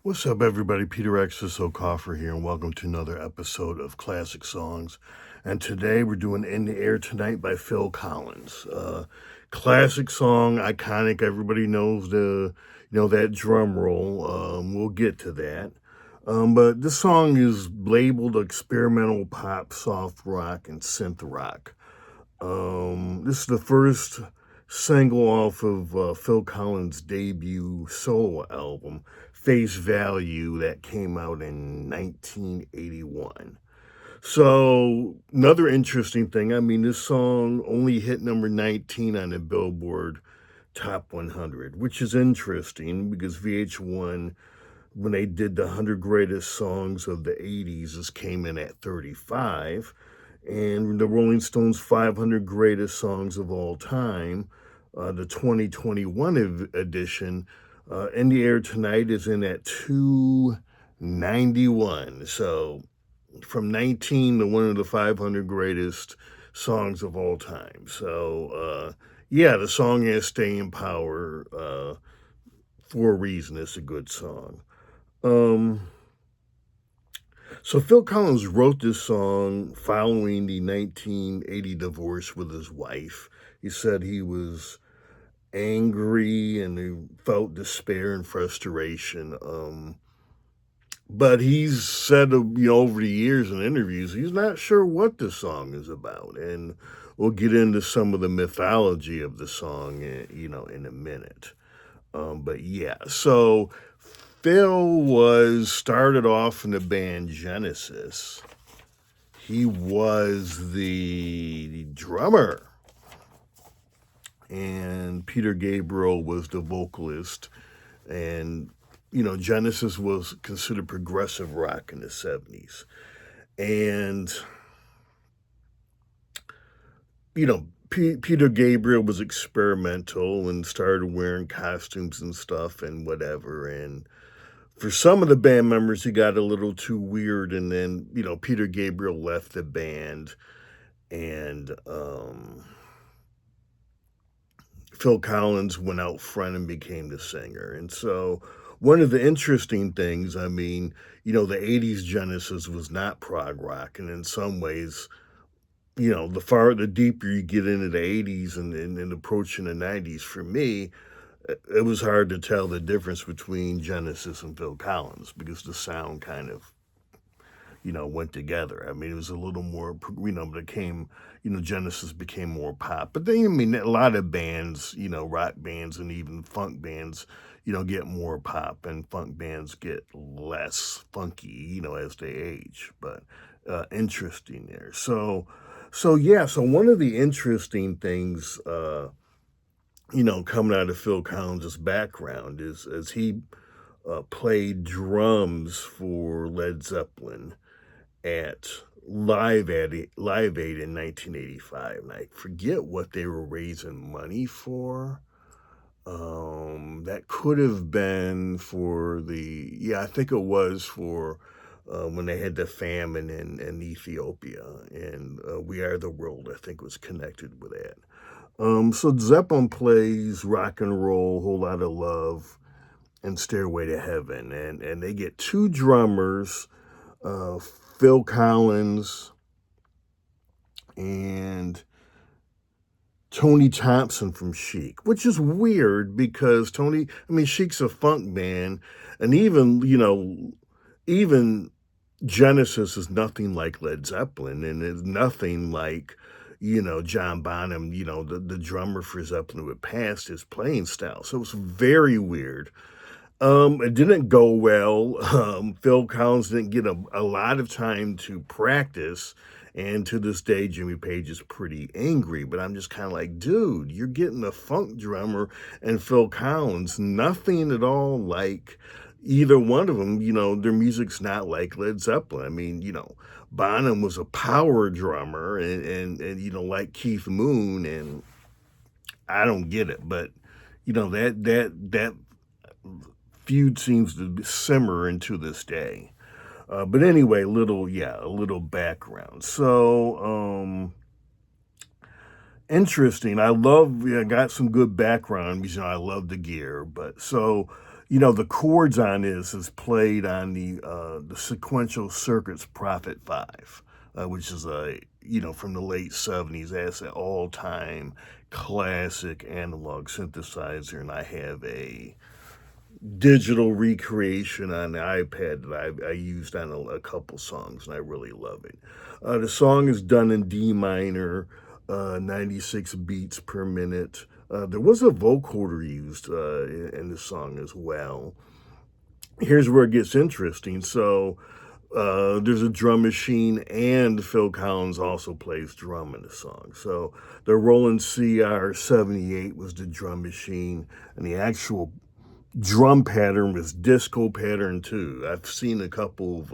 What's up, everybody? Peter X. Coffer here, and welcome to another episode of Classic Songs. And today we're doing "In the Air Tonight" by Phil Collins. Classic song, iconic. Everybody knows that drum roll. We'll get to that. But this song is labeled experimental pop, soft rock, and synth rock. This is the first single off of Phil Collins' debut solo album, Face Value, that came out in 1981. So, another interesting thing, this song only hit number 19 on the Billboard Top 100, which is interesting because VH1, when they did the 100 greatest songs of the 80s, this came in at 35. And the Rolling Stones 500 greatest songs of all time, the 2021 edition, In the Air Tonight is in at 291. So from 19 to one of the 500 greatest songs of all time. So, yeah, the song has staying power for a reason. It's a good song. So Phil Collins wrote this song following the 1980 divorce with his wife. He said he was angry and he felt despair and frustration. But he's said, over the years in interviews, he's not sure what the song is about. And we'll get into some of the mythology of the song, in a minute. But yeah, so Phil started off in the band Genesis. He was the drummer, and Peter Gabriel was the vocalist. And Genesis was considered progressive rock in the 70s. And Peter Gabriel was experimental and started wearing costumes and stuff and whatever. And for some of the band members, he got a little too weird. And then, Peter Gabriel left the band. And Phil Collins went out front and became the singer. And so one of the interesting things, the 80s Genesis was not prog rock. And in some ways, the deeper you get into the 80s and approaching the 90s, for me, it was hard to tell the difference between Genesis and Phil Collins because the sound kind of, went together. It was a little more, Genesis became more pop. But then, a lot of bands, rock bands and even funk bands, get more pop, and funk bands get less funky, as they age. But interesting there. So one of the interesting things, coming out of Phil Collins' background is as he played drums for Led Zeppelin at Live Aid in 1985. And I forget what they were raising money for. That could have been for I think it was for when they had the famine in Ethiopia, and We Are the World, I think, was connected with that. So Zeppelin plays Rock and Roll, Whole Lot of Love, and Stairway to Heaven, and they get two drummers, Phil Collins and Tony Thompson from Chic, which is weird because Chic's a funk band, and even Genesis is nothing like Led Zeppelin, and is nothing like, John Bonham, the drummer for Zeppelin who had passed, his playing style. So it's very weird. It didn't go well. Phil Collins didn't get a lot of time to practice. And to this day, Jimmy Page is pretty angry. But I'm just kind of like, dude, you're getting a funk drummer and Phil Collins. Nothing at all like either one of them. Their music's not like Led Zeppelin. Bonham was a power drummer and like Keith Moon. And I don't get it. But, that feud seems to simmer into this day. But anyway, a little background. So, interesting. I got some good background because, I love the gear. But so, the chords on this is played on the sequential circuits Prophet 5, which is from the late 70s. That's an all-time classic analog synthesizer, and I have a digital recreation on the iPad that I used on a couple songs, and I really love it. The song is done in D minor, 96 beats per minute. There was a vocoder used in the song as well. Here's where it gets interesting. So there's a drum machine, and Phil Collins also plays drum in the song. So the Roland CR78 was the drum machine, and the actual drum pattern was disco pattern too. I've seen a couple of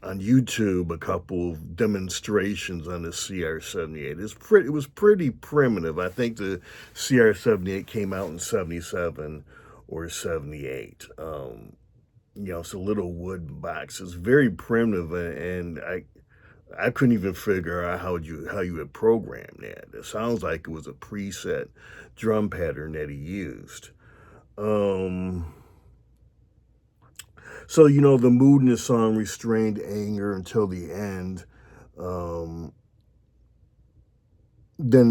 on YouTube, a couple of demonstrations on the CR78. It was pretty primitive. I think the CR78 came out in 77 or 78. It's a little wood box. It's very primitive, and I couldn't even figure out how you would program that. It sounds like it was a preset drum pattern that he used. So, the mood in the song, restrained anger until the end. Then,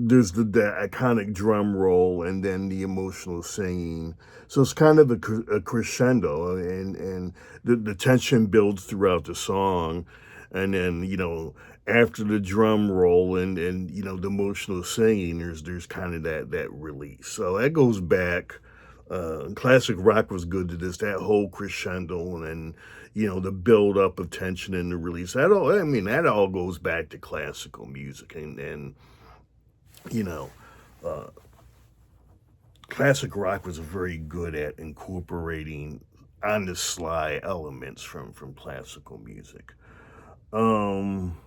there's the iconic drum roll, and then the emotional singing. So it's kind of a crescendo, and the tension builds throughout the song. And then, after the drum roll and the emotional singing, there's kind of that release. So that goes back. Classic rock was good to this. That whole crescendo and the build up of tension and the release. That all goes back to classical music, and you know, uh, classic rock was very good at incorporating on the sly elements from classical music. Um,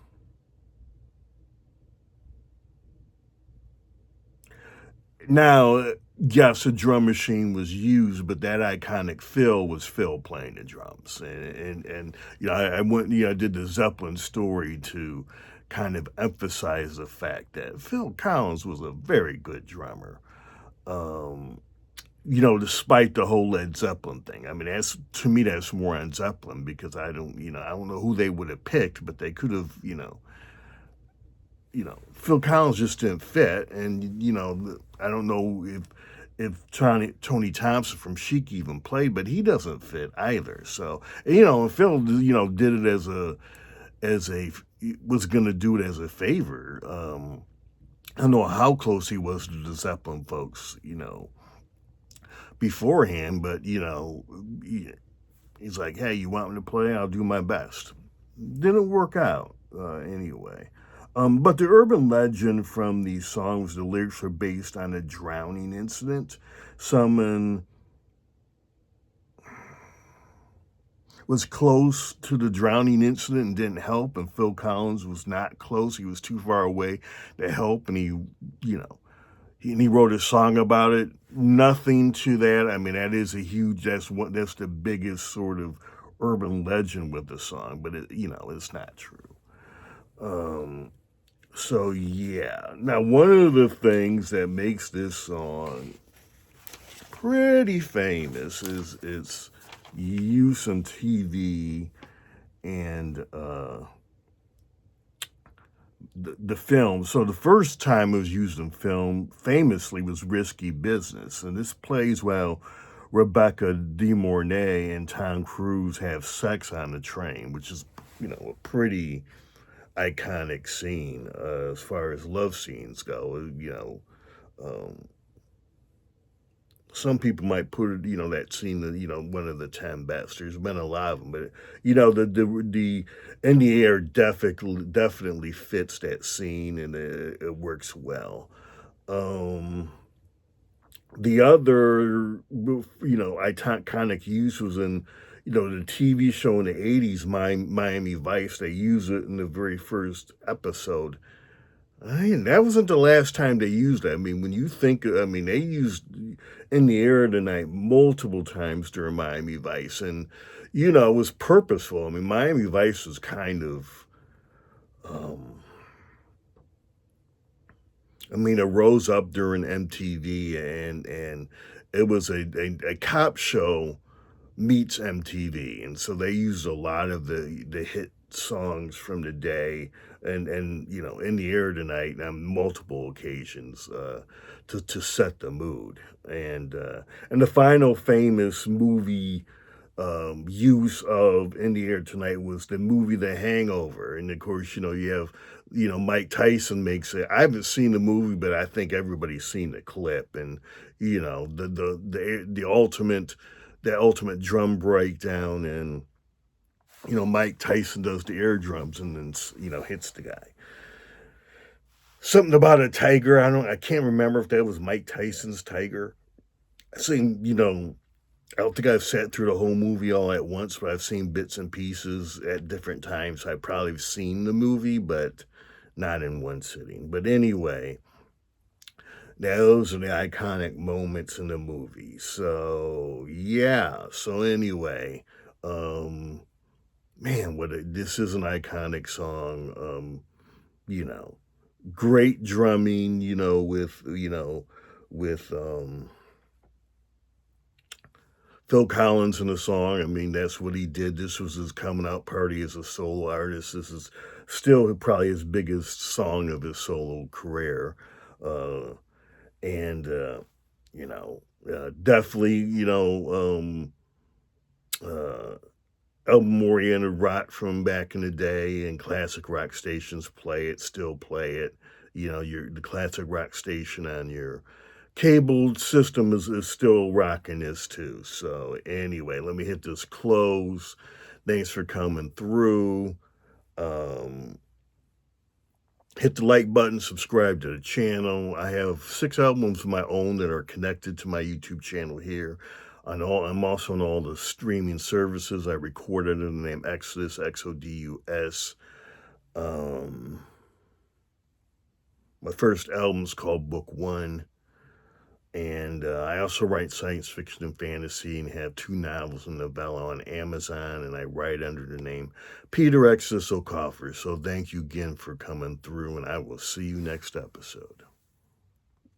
Now, yes, a drum machine was used, but that iconic fill was Phil playing the drums, and I went, I did the Zeppelin story to kind of emphasize the fact that Phil Collins was a very good drummer. Um, Despite the whole Led Zeppelin thing. I mean, that's to me that's more on Zeppelin because I don't know who they would have picked, but they could have, Phil Collins just didn't fit, and I don't know if Tony Thompson from Chic even played, but he doesn't fit either. So and Phil did it as a was going to do it as a favor. I don't know how close he was to the Zeppelin folks, beforehand, but he's like, hey, you want me to play? I'll do my best. Didn't work out anyway. But the urban legend from these songs, the lyrics are based on a drowning incident. Someone was close to the drowning incident and didn't help, and Phil Collins was not close. He was too far away to help, and he wrote a song about it. Nothing to that. I mean, that's the biggest sort of urban legend with the song, but it's not true. Um, So yeah. Now one of the things that makes this song pretty famous is its use on TV and the film. So the first time it was used in film famously was Risky Business. And this plays while Rebecca De Mornay and Tom Cruise have sex on the train, which is, a pretty iconic scene as far as love scenes go. Some people might put it, that scene, one of the 10 best. There's been a lot of them, but the in the air definitely fits that scene, and it works well. Um, the other, iconic use was in, the TV show in the 80s, Miami Vice. They use it in the very first episode. That wasn't the last time they used it. I mean, when you think, they used In the Air Tonight multiple times during Miami Vice, and, it was purposeful. I mean, Miami Vice was kind of, um, it rose up during MTV, and it was a cop show meets MTV, and so they used a lot of the hit songs from the day and in the air tonight on multiple occasions to set the mood and the final famous movie use of In the Air Tonight was the movie The Hangover. And of course, you have, Mike Tyson makes it. I haven't seen the movie, but I think everybody's seen the clip. And, the ultimate drum breakdown. And, Mike Tyson does the air drums and then, hits the guy. Something about a tiger. I can't remember if that was Mike Tyson's tiger. I seen, I don't think I've sat through the whole movie all at once, but I've seen bits and pieces at different times. I've probably seen the movie, but not in one sitting. But anyway, those are the iconic moments in the movie. So yeah. So anyway, man, this is an iconic song. You know, great drumming. With Phil Collins in the song. I mean, that's what he did. This was his coming out party as a solo artist. This is still probably his biggest song of his solo career. Uh, and definitely, uh, album-oriented rock from back in the day, and classic rock stations play it, still play it. The classic rock station on your cabled system is still rocking this too. So anyway, let me hit this close. Thanks for coming through. Hit the like button, subscribe to the channel. I have 6 albums of my own that are connected to my YouTube channel here. I'm also on all the streaming services. I recorded in the name Exodus, Xodus. My first album's called Book One. And I also write science fiction and fantasy and have 2 novels and novella on Amazon, and I write under the name Peter Exodus O'Coffer. So thank you again for coming through, and I will see you next episode.